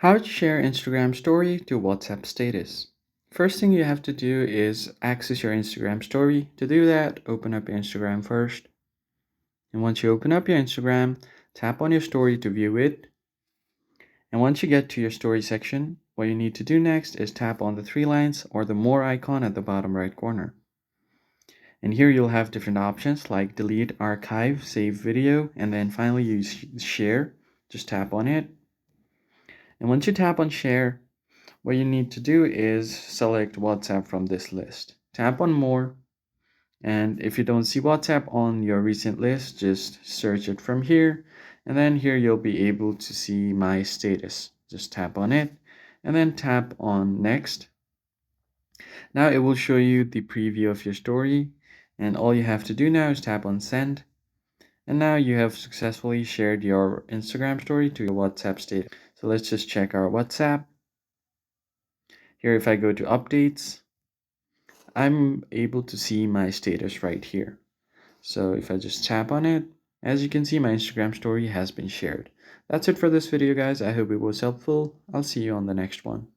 How to share Instagram story to WhatsApp status. First thing you have to do is access your Instagram story. To do that, open up your Instagram first. And once you open up your Instagram, tap on your story to view it. And once you get to your story section, what you need to do next is tap on the three lines or the more icon at the bottom right corner. And here you'll have different options like delete, archive, save video, and then finally use share. Just tap on it. And once you tap on share, what you need to do is select WhatsApp from this list. Tap on more, and if you don't see WhatsApp on your recent list, just search it from here, and then here you'll be able to see my status. Just tap on it, and then tap on next. Now it will show you the preview of your story, and all you have to do now is tap on send. And now you have successfully shared your Instagram story to your WhatsApp status. So let's just check our WhatsApp. Here, if I go to updates, I'm able to see my status right here. So if I just tap on it, as you can see, my Instagram story has been shared. That's it for this video, guys. I hope it was helpful. I'll see you on the next one.